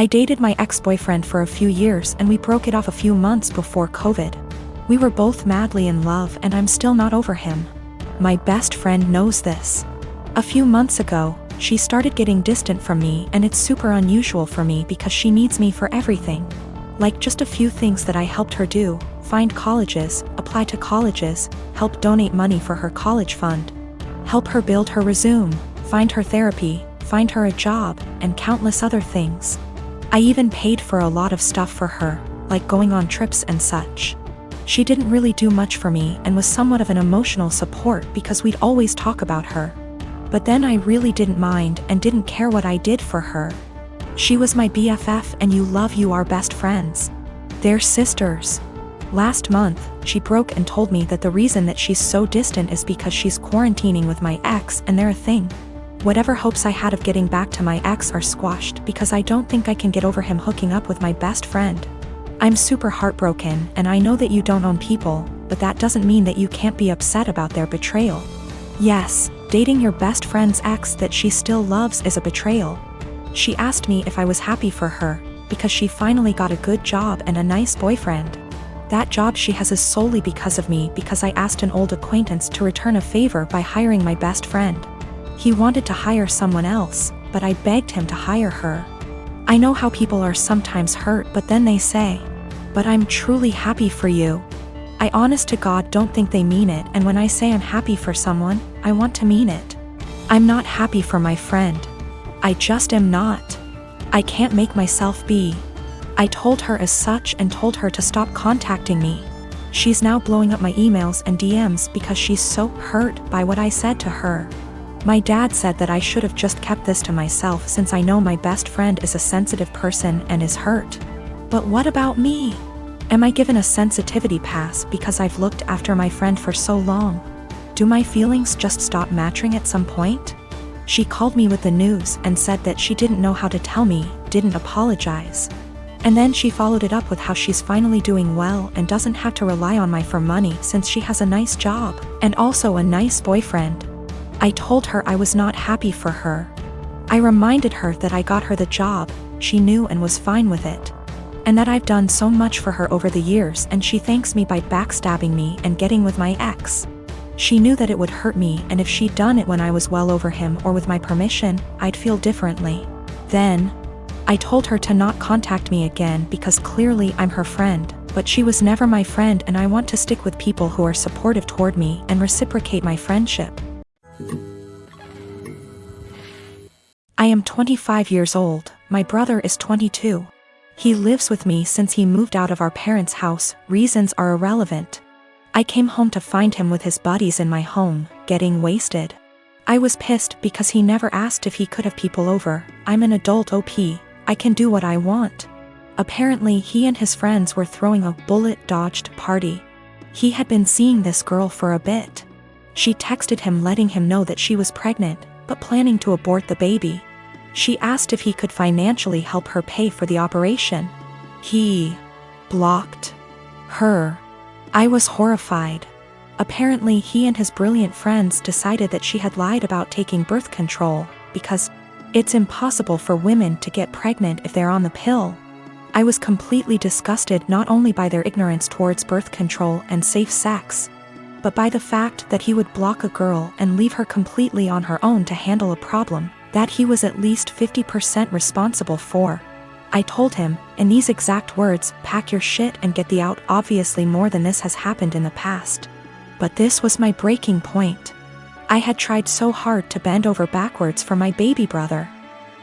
I dated my ex-boyfriend for a few years and we broke it off a few months before COVID. We were both madly in love and I'm still not over him. My best friend knows this. A few months ago, she started getting distant from me and it's super unusual for me because she needs me for everything. Like just a few things that I helped her do: find colleges, apply to colleges, help donate money for her college fund, help her build her resume, find her therapy, find her a job, and countless other things. I even paid for a lot of stuff for her, like going on trips and such. She didn't really do much for me and was somewhat of an emotional support because we'd always talk about her. But then I really didn't mind and didn't care what I did for her. She was my BFF and you are best friends. They're sisters. Last month, she broke and told me that the reason that she's so distant is because she's quarantining with my ex and they're a thing. Whatever hopes I had of getting back to my ex are squashed because I don't think I can get over him hooking up with my best friend. I'm super heartbroken and I know that you don't own people, but that doesn't mean that you can't be upset about their betrayal. Yes, dating your best friend's ex that she still loves is a betrayal. She asked me if I was happy for her, because she finally got a good job and a nice boyfriend. That job she has is solely because of me, because I asked an old acquaintance to return a favor by hiring my best friend. He wanted to hire someone else, but I begged him to hire her. I know how people are sometimes hurt, but then they say, "But I'm truly happy for you." I honest to God don't think they mean it, and when I say I'm happy for someone, I want to mean it. I'm not happy for my friend. I just am not. I can't make myself be. I told her as such and told her to stop contacting me. She's now blowing up my emails and DMs because she's so hurt by what I said to her. My dad said that I should have just kept this to myself since I know my best friend is a sensitive person and is hurt. But what about me? Am I given a sensitivity pass because I've looked after my friend for so long? Do my feelings just stop matching at some point? She called me with the news and said that she didn't know how to tell me, didn't apologize. And then she followed it up with how she's finally doing well and doesn't have to rely on me for money since she has a nice job and also a nice boyfriend. I told her I was not happy for her. I reminded her that I got her the job, she knew and was fine with it. And that I've done so much for her over the years and she thanks me by backstabbing me and getting with my ex. She knew that it would hurt me and if she'd done it when I was well over him or with my permission, I'd feel differently. Then, I told her to not contact me again because clearly I'm her friend, but she was never my friend and I want to stick with people who are supportive toward me and reciprocate my friendship. I am 25 years old, my brother is 22. He lives with me since he moved out of our parents' house, reasons are irrelevant. I came home to find him with his buddies in my home, getting wasted. I was pissed because he never asked if he could have people over. I'm an adult OP, I can do what I want. Apparently he and his friends were throwing a bullet-dodged party. He had been seeing this girl for a bit. She texted him letting him know that she was pregnant, but planning to abort the baby. She asked if he could financially help her pay for the operation. He blocked her. I was horrified. Apparently he and his brilliant friends decided that she had lied about taking birth control, because it's impossible for women to get pregnant if they're on the pill. I was completely disgusted not only by their ignorance towards birth control and safe sex, but by the fact that he would block a girl and leave her completely on her own to handle a problem that he was at least 50% responsible for. I told him, in these exact words, "Pack your shit and get the out." Obviously more than this has happened in the past. But this was my breaking point. I had tried so hard to bend over backwards for my baby brother.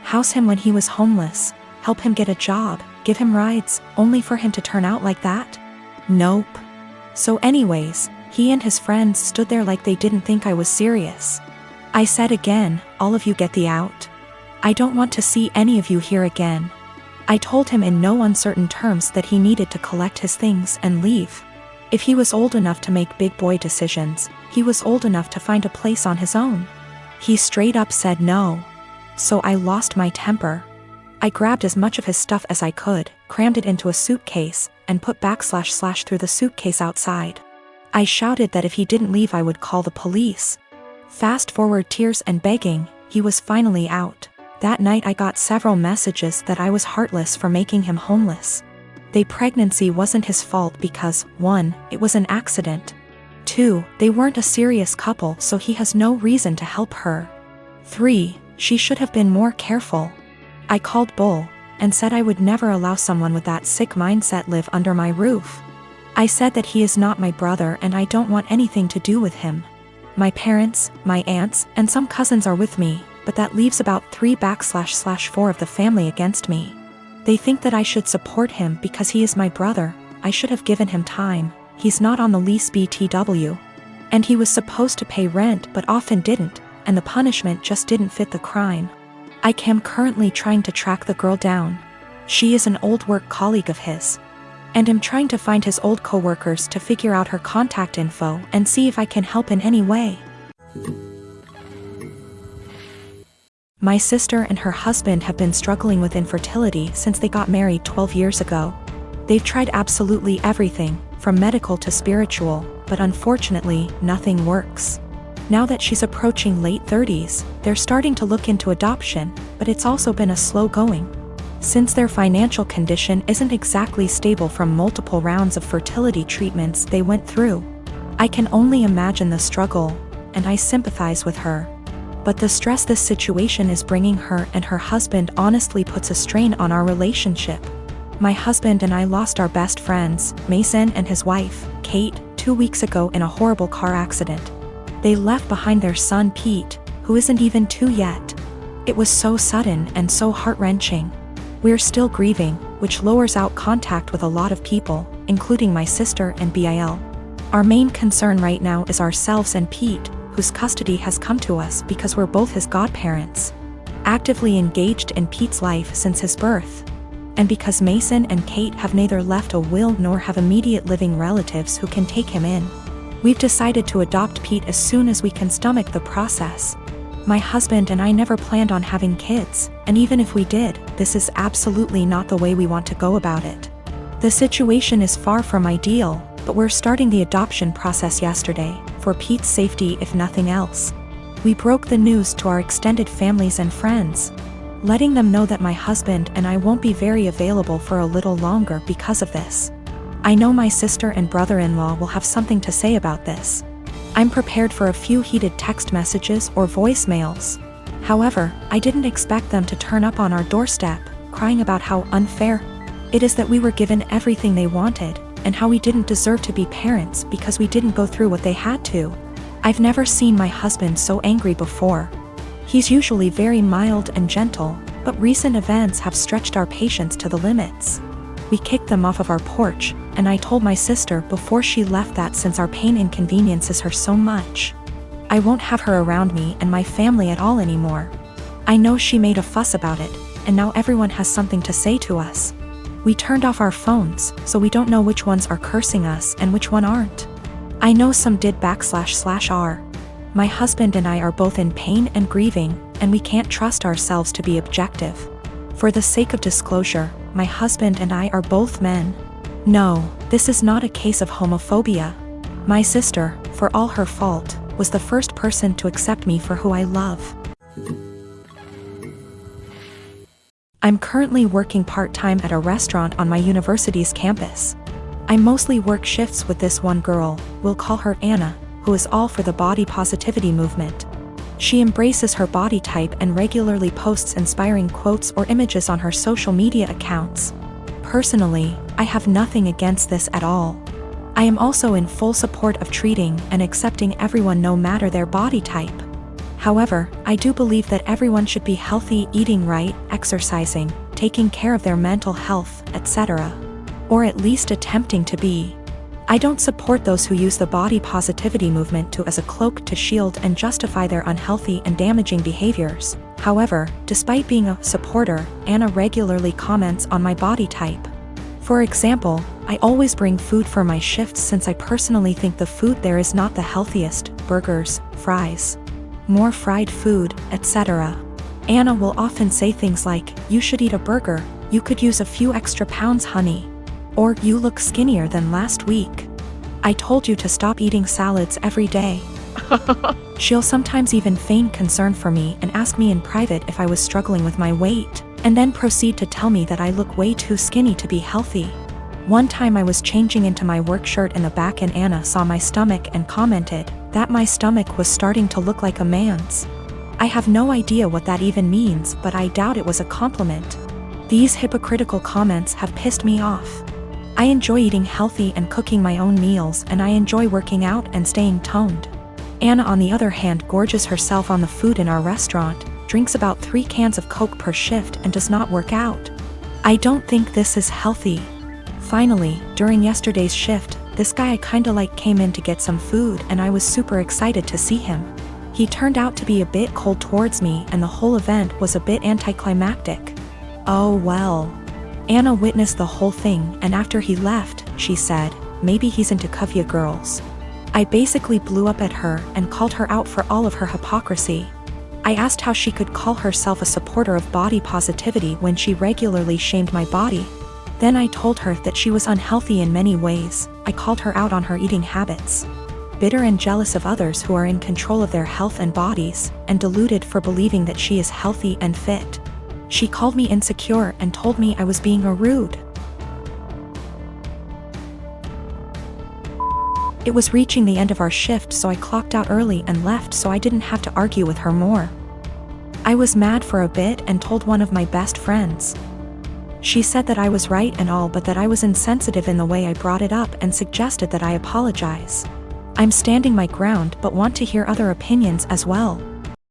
House him when he was homeless, help him get a job, give him rides, only for him to turn out like that? Nope. So anyways, he and his friends stood there like they didn't think I was serious. I said again, "All of you get the out. I don't want to see any of you here again." I told him in no uncertain terms that he needed to collect his things and leave. If he was old enough to make big boy decisions, he was old enough to find a place on his own. He straight up said no. So I lost my temper. I grabbed as much of his stuff as I could, crammed it into a suitcase, and put / through the suitcase outside. I shouted that if he didn't leave I would call the police. Fast forward tears and begging, he was finally out. That night I got several messages that I was heartless for making him homeless. The pregnancy wasn't his fault because, 1, it was an accident. 2, they weren't a serious couple, so he has no reason to help her. 3, she should have been more careful. I called bull and said I would never allow someone with that sick mindset live under my roof. I said that he is not my brother and I don't want anything to do with him. My parents, my aunts, and some cousins are with me, but that leaves about 3/4 of the family against me. They think that I should support him because he is my brother. I should have given him time. He's not on the lease BTW. And he was supposed to pay rent but often didn't, and the punishment just didn't fit the crime. I am currently trying to track the girl down. She is an old work colleague of his. And am trying to find his old coworkers to figure out her contact info and see if I can help in any way. My sister and her husband have been struggling with infertility since they got married 12 years ago. They've tried absolutely everything, from medical to spiritual, but unfortunately, nothing works. Now that she's approaching late 30s, they're starting to look into adoption, but it's also been a slow going. Since their financial condition isn't exactly stable from multiple rounds of fertility treatments they went through. I can only imagine the struggle, and I sympathize with her. But the stress this situation is bringing her and her husband honestly puts a strain on our relationship. My husband and I lost our best friends, Mason and his wife, Kate, 2 weeks ago in a horrible car accident. They left behind their son Pete, who isn't even 2 yet. It was so sudden and so heart-wrenching. We're still grieving, which lowers out contact with a lot of people, including my sister and Bil. Our main concern right now is ourselves and Pete, whose custody has come to us because we're both his godparents. Actively engaged in Pete's life since his birth. And because Mason and Kate have neither left a will nor have immediate living relatives who can take him in. We've decided to adopt Pete as soon as we can stomach the process. My husband and I never planned on having kids, and even if we did, this is absolutely not the way we want to go about it. The situation is far from ideal, but we're starting the adoption process yesterday, for Pete's safety if nothing else. We broke the news to our extended families and friends, letting them know that my husband and I won't be very available for a little longer because of this. I know my sister and brother-in-law will have something to say about this. I'm prepared for a few heated text messages or voicemails. However, I didn't expect them to turn up on our doorstep, crying about how unfair it is that we were given everything they wanted, and how we didn't deserve to be parents because we didn't go through what they had to. I've never seen my husband so angry before. He's usually very mild and gentle, but recent events have stretched our patience to the limits. We kicked them off of our porch, and I told my sister before she left that since our pain inconveniences her so much, I won't have her around me and my family at all anymore. I know she made a fuss about it, and now everyone has something to say to us. We turned off our phones, so we don't know which ones are cursing us and which one aren't. I know some did //r. My husband and I are both in pain and grieving, and we can't trust ourselves to be objective. For the sake of disclosure, my husband and I are both men. No, this is not a case of homophobia. My sister, for all her fault, was the first person to accept me for who I love. I'm currently working part-time at a restaurant on my university's campus. I mostly work shifts with this one girl, we'll call her Anna, who is all for the body positivity movement. She embraces her body type and regularly posts inspiring quotes or images on her social media accounts. Personally, I have nothing against this at all. I am also in full support of treating and accepting everyone no matter their body type. However, I do believe that everyone should be healthy, eating right, exercising, taking care of their mental health, etc. Or at least attempting to be. I don't support those who use the body positivity movement as a cloak to shield and justify their unhealthy and damaging behaviors. However, despite being a supporter, Anna regularly comments on my body type. For example, I always bring food for my shifts since I personally think the food there is not the healthiest: burgers, fries, more fried food, etc. Anna will often say things like, "You should eat a burger, you could use a few extra pounds, honey." Or, "You look skinnier than last week. I told you to stop eating salads every day." She'll sometimes even feign concern for me and ask me in private if I was struggling with my weight, and then proceed to tell me that I look way too skinny to be healthy. One time I was changing into my work shirt in the back and Anna saw my stomach and commented that my stomach was starting to look like a man's. I have no idea what that even means, but I doubt it was a compliment. These hypocritical comments have pissed me off. I enjoy eating healthy and cooking my own meals, and I enjoy working out and staying toned. Anna, on the other hand, gorges herself on the food in our restaurant, drinks about 3 cans of Coke per shift, and does not work out. I don't think this is healthy. Finally, during yesterday's shift, this guy I kinda like came in to get some food, and I was super excited to see him. He turned out to be a bit cold towards me, and the whole event was a bit anticlimactic. Oh well. Anna witnessed the whole thing, and after he left, she said, maybe he's into Kuvya girls. I basically blew up at her and called her out for all of her hypocrisy. I asked how she could call herself a supporter of body positivity when she regularly shamed my body. Then I told her that she was unhealthy in many ways. I called her out on her eating habits. Bitter and jealous of others who are in control of their health and bodies, and deluded for believing that she is healthy and fit. She called me insecure and told me I was being rude. It was reaching the end of our shift, so I clocked out early and left so I didn't have to argue with her more. I was mad for a bit and told one of my best friends. She said that I was right and all, but that I was insensitive in the way I brought it up and suggested that I apologize. I'm standing my ground but want to hear other opinions as well.